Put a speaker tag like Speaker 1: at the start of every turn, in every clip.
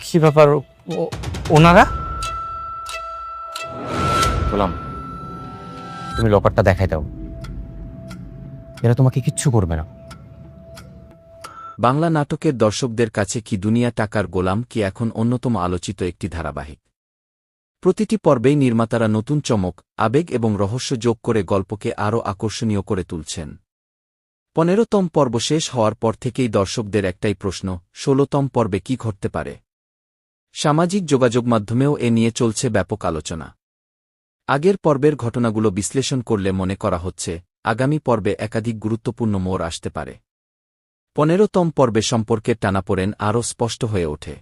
Speaker 1: কি ব্যাপার? ওনারা?
Speaker 2: গোলাম, তুমি লকারটা দেখাই দাও। এরা তোমাকে কিচ্ছু করবে না।
Speaker 3: বাংলা নাটকের দর্শকদের কাছে কি দুনিয়া টাকার গোলাম কি এখন অন্যতম আলোচিত একটি ধারাবাহিক। প্রতিটি পর্বেই নির্মাতারা নতুন চমক, আবেগ এবং রহস্য যোগ করে গল্পকে আরও আকর্ষণীয় করে তুলছেন। 15তম পর্ব শেষ হওয়ার পর থেকেই দর্শকদের একটাই প্রশ্ন, 16তম পর্বে কি ঘটতে পারে। সামাজিক যোগাযোগ মাধ্যমেও এ নিয়ে চলছে ব্যাপক আলোচনা। আগের পর্বের ঘটনাগুলো বিশ্লেষণ করলে মনে করা হচ্ছে আগামী পর্বে একাধিক গুরুত্বপূর্ণ মোড় আসতে পারে। 15তম পর্বে সম্পর্কের টানাপোড়েন আরও স্পষ্ট হয়ে ওঠে।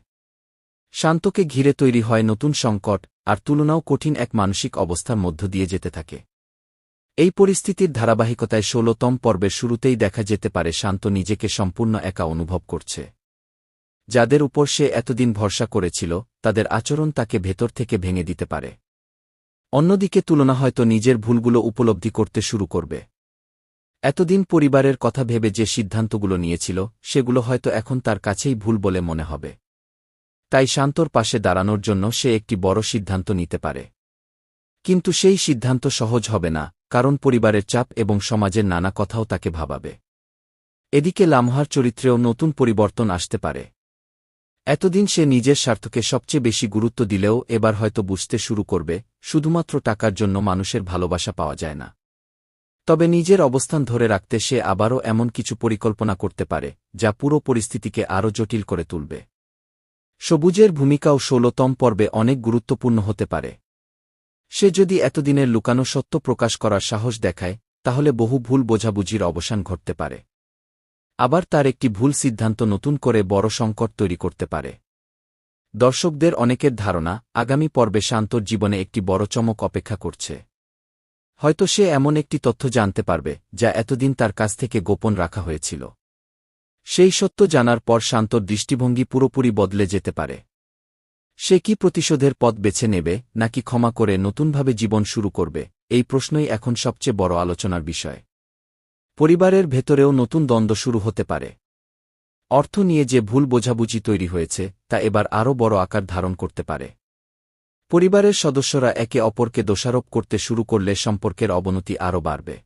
Speaker 3: শান্তকে ঘিরে তৈরি হয় নতুন সংকট, আর তুলনাও কঠিন এক মানসিক অবস্থার মধ্য দিয়ে যেতে থাকে। এই পরিস্থিতির ধারাবাহিকতায় 16তম পর্বের শুরুতেই দেখা যেতে পারে শান্ত নিজেকে সম্পূর্ণ একা অনুভব করছে। যাদের উপর সে এতদিন ভরসা করেছিল, তাদের আচরণ তাকে ভেতর থেকে ভেঙে দিতে পারে। অন্যদিকে তুলনা হয়তো নিজের ভুলগুলো উপলব্ধি করতে শুরু করবে। এতদিন পরিবারের কথা ভেবে যে সিদ্ধান্তগুলো নিয়েছিল, সেগুলো হয়তো এখন তার কাছেই ভুল বলে মনে হবে। তাই শান্তর পাশে দাঁড়ানোর জন্য সে একটি বড় সিদ্ধান্ত নিতে পারে। কিন্তু সেই সিদ্ধান্ত সহজ হবে না, কারণ পরিবারের চাপ এবং সমাজের নানা কথাও তাকে ভাবাবে। এদিকে লামহার চরিত্রেও নতুন পরিবর্তন আসতে পারে। এতদিন সে নিজের স্বার্থকে সবচেয়ে বেশি গুরুত্ব দিলেও এবার হয়তো বুঝতে শুরু করবে, শুধুমাত্র টাকার জন্য মানুষের ভালোবাসা পাওয়া যায় না। তবে নিজের অবস্থান ধরে রাখতে সে আবারও এমন কিছু পরিকল্পনা করতে পারে, যা পুরো পরিস্থিতিকে আরও জটিল করে তুলবে। সবুজের ভূমিকাও 16তম পর্বে অনেক গুরুত্বপূর্ণ হতে পারে। সে যদি এতদিনের লুকানো সত্য প্রকাশ করার সাহস দেখায়, তাহলে বহু ভুল বোঝাবুঝির অবসান ঘটতে পারে। আবার তার একটি ভুল সিদ্ধান্ত নতুন করে বড় সংকট তৈরি করতে পারে। দর্শকদের অনেকের ধারণা, আগামী পর্বে শান্তর জীবনে একটি বড় চমক অপেক্ষা করছে। হয়তো সে এমন একটি তথ্য জানতে পারবে, যা এতদিন তার কাছ থেকে গোপন রাখা হয়েছিল। সেই সত্য জানার পর শান্তর দৃষ্টিভঙ্গি পুরোপুরি বদলে যেতে পারে। সে কি প্রতিশোধের পথ বেছে নেবে, নাকি ক্ষমা করে নতুনভাবে জীবন শুরু করবে, এই প্রশ্নই এখন সবচেয়ে বড় আলোচনার বিষয়। পরিবারের ভেতরেও নতুন দ্বন্দ্ব শুরু হতে পারে। অর্থ নিয়ে যে ভুল বোঝাবুঝি তৈরি হয়েছে, তা এবার আরও বড় আকার ধারণ করতে পারে। পরিবারের সদস্যরা একে অপরকে দোষারোপ করতে শুরু করলে সম্পর্কের অবনতি আরও বাড়বে।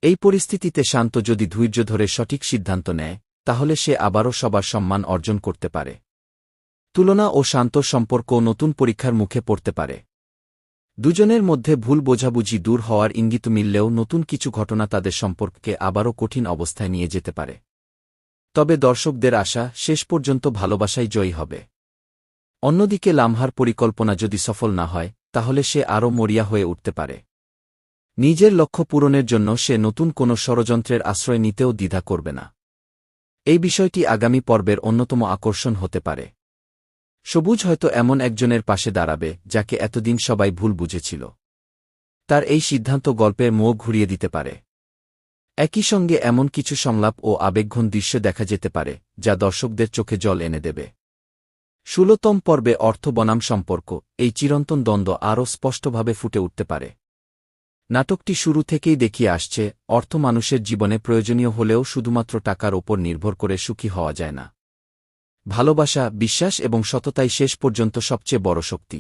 Speaker 3: এই পরিস্থিতিতে শান্ত যদি ধৈর্য ধরে সঠিক সিদ্ধান্ত নেয়, তাহলে সে আবারও সবার সম্মান অর্জন করতে পারে। তুলনা ও শান্তর সম্পর্কও নতুন পরীক্ষার মুখে পড়তে পারে। দুজনের মধ্যে ভুল বোঝাবুঝি দূর হওয়ার ইঙ্গিত মিললেও নতুন কিছু ঘটনা তাদের সম্পর্ককে আবারও কঠিন অবস্থায় নিয়ে যেতে পারে। তবে দর্শকদের আশা, শেষ পর্যন্ত ভালোবাসাই জয়ী হবে। অন্যদিকে লামহার পরিকল্পনা যদি সফল না হয়, তাহলে সে আরও মরিয়া হয়ে উঠতে পারে। নিজের লক্ষ্য পূরণের জন্য সে নতুন কোনো ষড়যন্ত্রের আশ্রয় নিতেও দ্বিধা করবে না। এই বিষয়টি আগামী পর্বের অন্যতম আকর্ষণ হতে পারে। সবুজ হয়তো এমন একজনের পাশে দাঁড়াবে, যাকে এতদিন সবাই ভুল বুঝেছিল। তার এই সিদ্ধান্ত গল্পের মোড় ঘুরিয়ে দিতে পারে। একই সঙ্গে এমন কিছু সংলাপ ও আবেগঘন দৃশ্য দেখা যেতে পারে, যা দর্শকদের চোখে জল এনে দেবে। 16তম পর্বে অর্থ বনাম সম্পর্ক, এই চিরন্তন দ্বন্দ্ব আরও স্পষ্টভাবে ফুটে উঠতে পারে। নাটকটি শুরু থেকেই দেখিয়ে আসছে, অর্থ মানুষের জীবনে প্রয়োজনীয় হলেও শুধুমাত্র টাকার ওপর নির্ভর করে সুখী হওয়া যায় না। ভালোবাসা, বিশ্বাস এবং সততাই শেষ পর্যন্ত সবচেয়ে বড় শক্তি।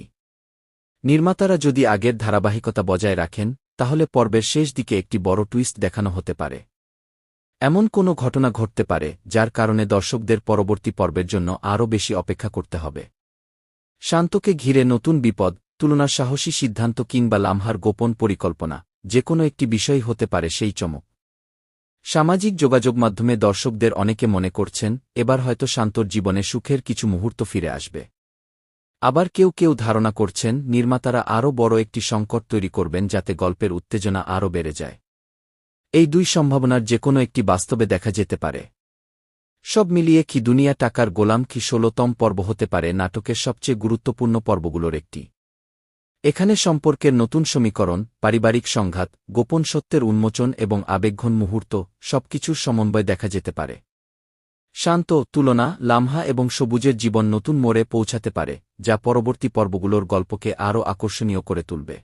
Speaker 3: নির্মাতারা যদি আগের ধারাবাহিকতা বজায় রাখেন, তাহলে পর্বের শেষ দিকে একটি বড় টুইস্ট দেখানো হতে পারে। এমন কোনো ঘটনা ঘটতে পারে, যার কারণে দর্শকদের পরবর্তী পর্বের জন্য আরও বেশি অপেক্ষা করতে হবে। শান্তকে ঘিরে নতুন বিপদ, তুলনার সাহসী সিদ্ধান্ত কিংবা লামহার গোপন পরিকল্পনা, যে কোনো একটি বিষয় হতে পারে সেই চমক। সামাজিক যোগাযোগ মাধ্যমে দর্শকদের অনেকে মনে করছেন, এবার হয়তো শান্তর জীবনে সুখের কিছু মুহূর্ত ফিরে আসবে। আবার কেউ কেউ ধারণা করছেন, নির্মাতারা আরও বড় একটি সংকট তৈরি করবেন যাতে গল্পের উত্তেজনা আরও বেড়ে যায়। এই দুই সম্ভাবনার যে কোনো একটি বাস্তবে দেখা যেতে পারে। সব মিলিয়ে কি দুনিয়া টাকার গোলাম কি 16তম পর্ব হতে পারে নাটকের সবচেয়ে গুরুত্বপূর্ণ পর্বগুলোর একটি। এখানে সম্পর্কের নতুন সমীকরণ, পারিবারিক সংঘাত, গোপন সত্যের উন্মোচন এবং আবেগঘন মুহূর্ত, সবকিছুর সমন্বয় দেখা যেতে পারে। শান্ত, তুলনা, লামহা এবং সবুজের জীবন নতুন মোড়ে পৌঁছাতে পারে, যা পরবর্তী পর্বগুলোর গল্পকে আরও আকর্ষণীয় করে তুলবে।